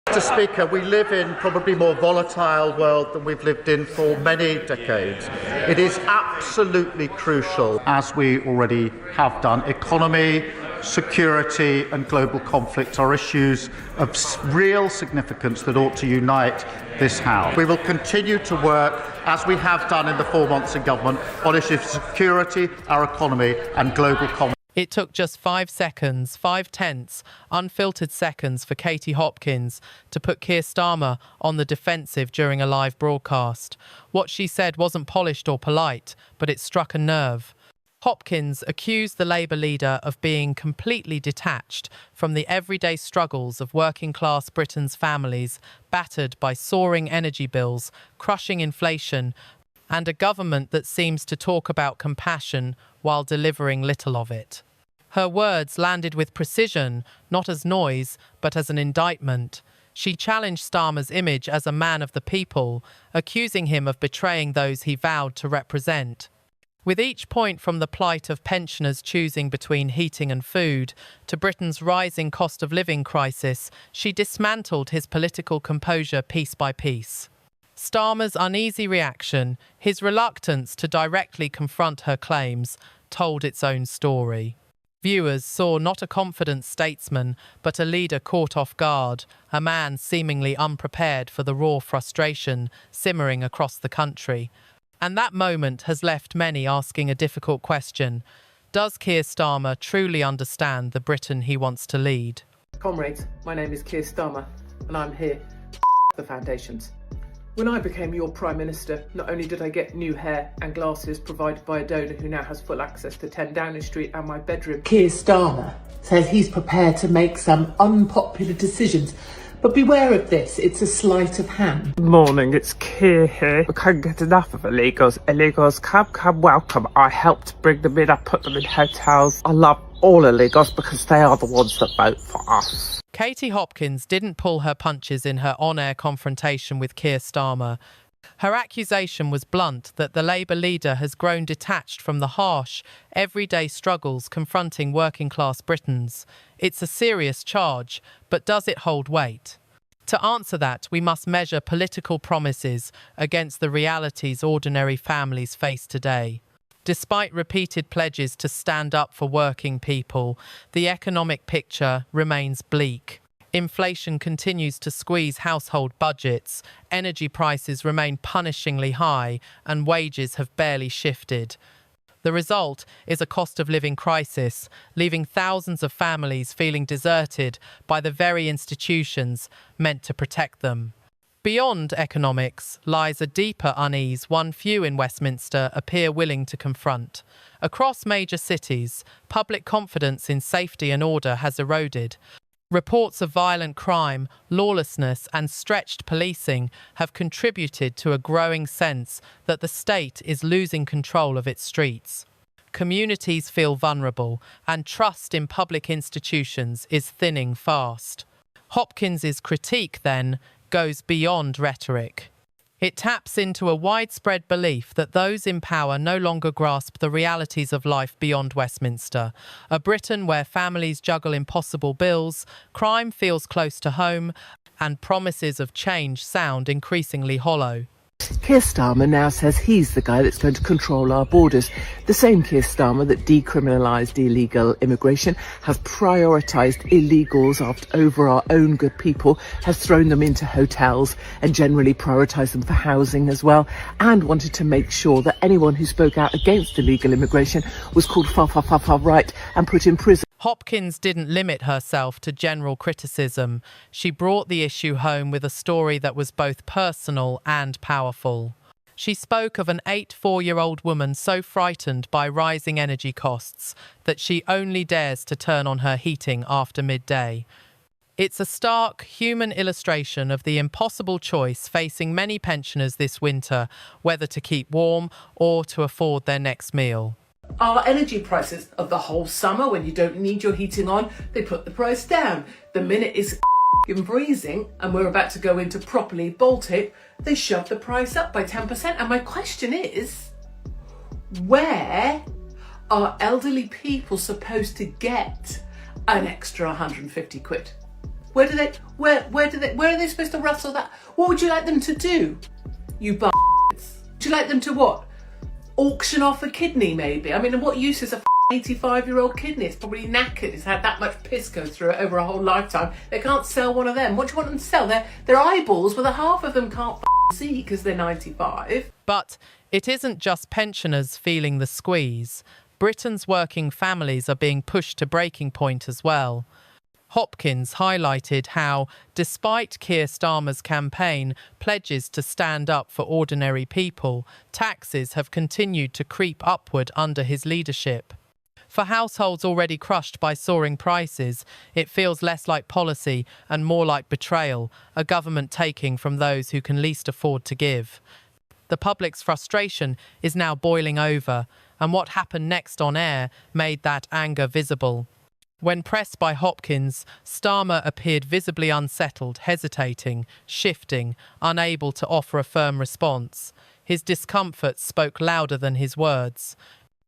Mr. Speaker, we live in probably a more volatile world than we've lived in for many decades. It is absolutely crucial, as we already have done. Economy, security and global conflict are issues of real significance that ought to unite this House. We will continue to work, as we have done in the 4 months in government, on issues of security, our economy and global conflict. It took just 5 seconds, 5/10 unfiltered seconds for Katie Hopkins to put Keir Starmer on the defensive during a live broadcast. What she said wasn't polished or polite, but it struck a nerve. Hopkins accused the Labour leader of being completely detached from the everyday struggles of working-class Britain's families battered by soaring energy bills, crushing inflation, and a government that seems to talk about compassion while delivering little of it. Her words landed with precision, not as noise, but as an indictment. She challenged Starmer's image as a man of the people, accusing him of betraying those he vowed to represent. With each point from the plight of pensioners choosing between heating and food to Britain's rising cost of living crisis, she dismantled his political composure piece by piece. Starmer's uneasy reaction, his reluctance to directly confront her claims, told its own story. Viewers saw not a confident statesman, but a leader caught off guard, a man seemingly unprepared for the raw frustration simmering across the country. And that moment has left many asking a difficult question. Does Keir Starmer truly understand the Britain he wants to lead? Comrades, my name is Keir Starmer, and I'm here the foundations. When I became your Prime Minister, not only did I get new hair and glasses provided by a donor who now has full access to 10 Downing Street and my bedroom. Keir Starmer says he's prepared to make some unpopular decisions, but beware of this, it's a sleight of hand. Good morning, it's Keir here. We can't get enough of illegals. Illegals, come, welcome. I helped bring them in, I put them in hotels. I love all illegals because they are the ones that vote for us. Katie Hopkins didn't pull her punches in her on-air confrontation with Keir Starmer. Her accusation was blunt that the Labour leader has grown detached from the harsh, everyday struggles confronting working-class Britons. It's a serious charge, but does it hold weight? To answer that, we must measure political promises against the realities ordinary families face today. Despite repeated pledges to stand up for working people, the economic picture remains bleak. Inflation continues to squeeze household budgets, energy prices remain punishingly high, and wages have barely shifted. The result is a cost of living crisis, leaving thousands of families feeling deserted by the very institutions meant to protect them. Beyond economics lies a deeper unease one few in Westminster appear willing to confront. Across major cities, public confidence in safety and order has eroded. Reports of violent crime, lawlessness and stretched policing have contributed to a growing sense that the state is losing control of its streets. Communities feel vulnerable, and trust in public institutions is thinning fast. Hopkins's critique, then, goes beyond rhetoric. It taps into a widespread belief that those in power no longer grasp the realities of life beyond Westminster, a Britain where families juggle impossible bills, crime feels close to home, and promises of change sound increasingly hollow. Keir Starmer now says he's the guy that's going to control our borders. The same Keir Starmer that decriminalised illegal immigration, has prioritised illegals over our own good people, has thrown them into hotels and generally prioritised them for housing as well, and wanted to make sure that anyone who spoke out against illegal immigration was called far right and put in prison. Hopkins didn't limit herself to general criticism. She brought the issue home with a story that was both personal and powerful. She spoke of an 84-year-old woman so frightened by rising energy costs that she only dares to turn on her heating after midday. It's a stark, human illustration of the impossible choice facing many pensioners this winter, whether to keep warm or to afford their next meal. Our energy prices of the whole summer, when you don't need your heating on, they put the price down. The minute it's freezing and we're about to go into properly Baltic, they shove the price up by 10%. And my question is, where are elderly people supposed to get an extra 150 quid? Where are they supposed to rustle that? What would you like them to do? You b****s. Would you like them to what? Auction off a kidney maybe? I mean, what use is a 85-year-old kidney? It's probably knackered. It's had that much piss go through it over a whole lifetime. They can't sell one of them. What do you want them to sell? Their eyeballs, well, the half of them can't see because they're 95. But it isn't just pensioners feeling the squeeze. Britain's working families are being pushed to breaking point as well. Hopkins highlighted how, despite Keir Starmer's campaign pledges to stand up for ordinary people, taxes have continued to creep upward under his leadership. For households already crushed by soaring prices, it feels less like policy and more like betrayal, a government taking from those who can least afford to give. The public's frustration is now boiling over, and what happened next on air made that anger visible. When pressed by Hopkins, Starmer appeared visibly unsettled, hesitating, shifting, unable to offer a firm response. His discomfort spoke louder than his words.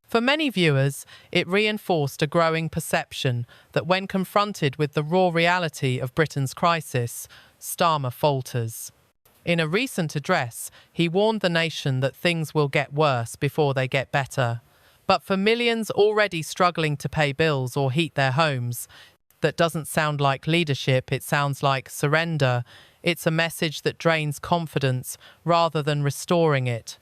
For many viewers, it reinforced a growing perception that when confronted with the raw reality of Britain's crisis, Starmer falters. In a recent address, he warned the nation that things will get worse before they get better. But for millions already struggling to pay bills or heat their homes, that doesn't sound like leadership, it sounds like surrender. It's a message that drains confidence rather than restoring it.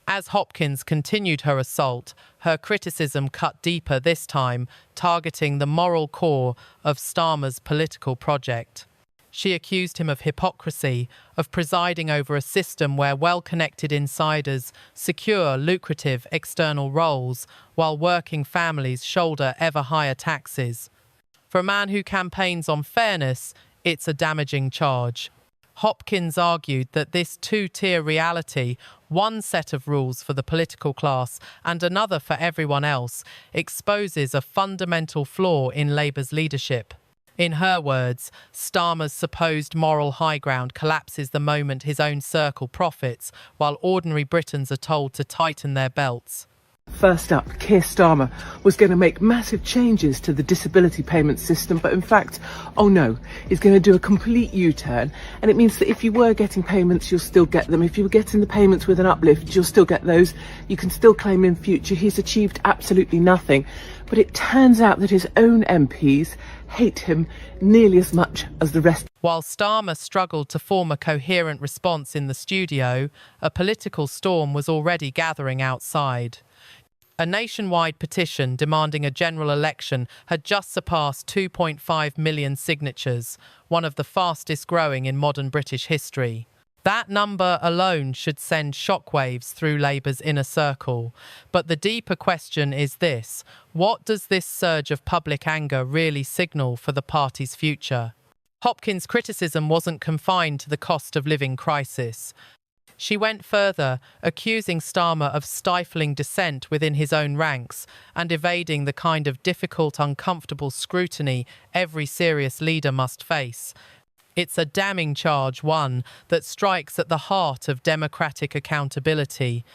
As Hopkins continued her assault, her criticism cut deeper this time, targeting the moral core of Starmer's political project. She accused him of hypocrisy, of presiding over a system where well-connected insiders secure lucrative external roles, while working families shoulder ever higher taxes. For a man who campaigns on fairness, it's a damaging charge. Hopkins argued that this two-tier reality, one set of rules for the political class and another for everyone else, exposes a fundamental flaw in Labour's leadership. In her words, Starmer's supposed moral high ground collapses the moment his own circle profits, while ordinary Britons are told to tighten their belts. First up, Keir Starmer was going to make massive changes to the disability payment system, but in fact, oh no, he's going to do a complete U-turn, and it means that if you were getting payments, you'll still get them. If you were getting the payments with an uplift, you'll still get those. You can still claim in future. He's achieved absolutely nothing, but it turns out that his own MPs hate him nearly as much as the rest. While Starmer struggled to form a coherent response in the studio, a political storm was already gathering outside. A nationwide petition demanding a general election had just surpassed 2.5 million signatures, one of the fastest growing in modern British history. That number alone should send shockwaves through Labour's inner circle. But the deeper question is this: what does this surge of public anger really signal for the party's future? Hopkins' criticism wasn't confined to the cost of living crisis. She went further, accusing Starmer of stifling dissent within his own ranks and evading the kind of difficult, uncomfortable scrutiny every serious leader must face. It's a damning charge, one that strikes at the heart of democratic accountability.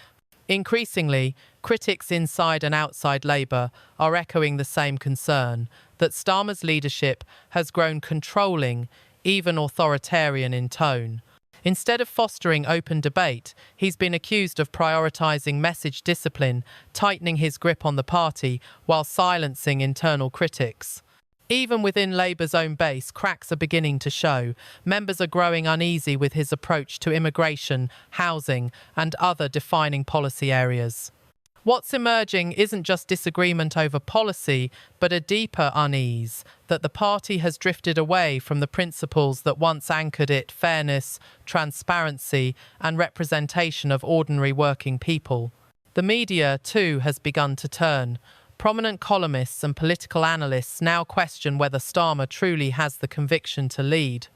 Increasingly, critics inside and outside Labour are echoing the same concern, that Starmer's leadership has grown controlling, even authoritarian in tone. Instead of fostering open debate, he's been accused of prioritising message discipline, tightening his grip on the party, while silencing internal critics. Even within Labour's own base, cracks are beginning to show. Members are growing uneasy with his approach to immigration, housing, and other defining policy areas. What's emerging isn't just disagreement over policy, but a deeper unease that the party has drifted away from the principles that once anchored it: fairness, transparency, and representation of ordinary working people. The media, too, has begun to turn. Prominent columnists and political analysts now question whether Starmer truly has the conviction to lead.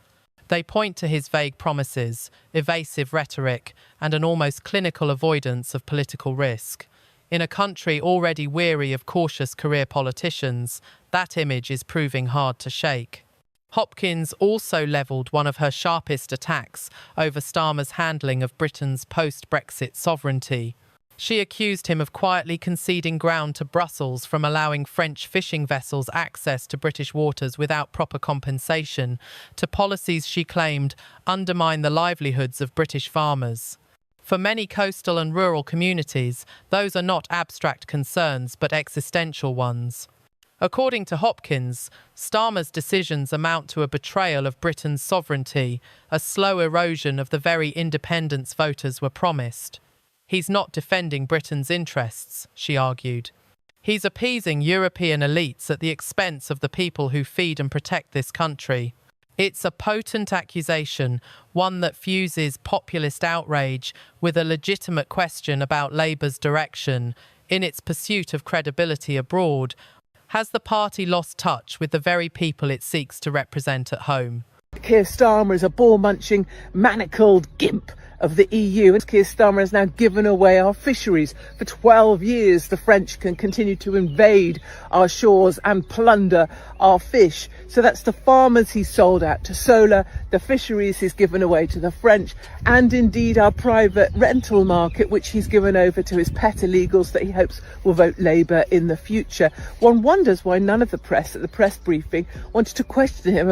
They point to his vague promises, evasive rhetoric, and an almost clinical avoidance of political risk. In a country already weary of cautious career politicians, that image is proving hard to shake. Hopkins also levelled one of her sharpest attacks over Starmer's handling of Britain's post-Brexit sovereignty. She accused him of quietly conceding ground to Brussels from allowing French fishing vessels access to British waters without proper compensation, to policies she claimed undermine the livelihoods of British farmers. For many coastal and rural communities, those are not abstract concerns but existential ones. According to Hopkins, Starmer's decisions amount to a betrayal of Britain's sovereignty, a slow erosion of the very independence voters were promised. He's not defending Britain's interests, she argued. He's appeasing European elites at the expense of the people who feed and protect this country. It's a potent accusation, one that fuses populist outrage with a legitimate question about Labour's direction. In its pursuit of credibility abroad, has the party lost touch with the very people it seeks to represent at home? Keir Starmer is a ball-munching, manacled gimp of the EU, and Keir Starmer has now given away our fisheries. For 12 years, the French can continue to invade our shores and plunder our fish. So that's the farmers he's sold out to solar, the fisheries he's given away to the French, and indeed our private rental market, which he's given over to his pet illegals that he hopes will vote Labour in the future. One wonders why none of the press at the press briefing wanted to question him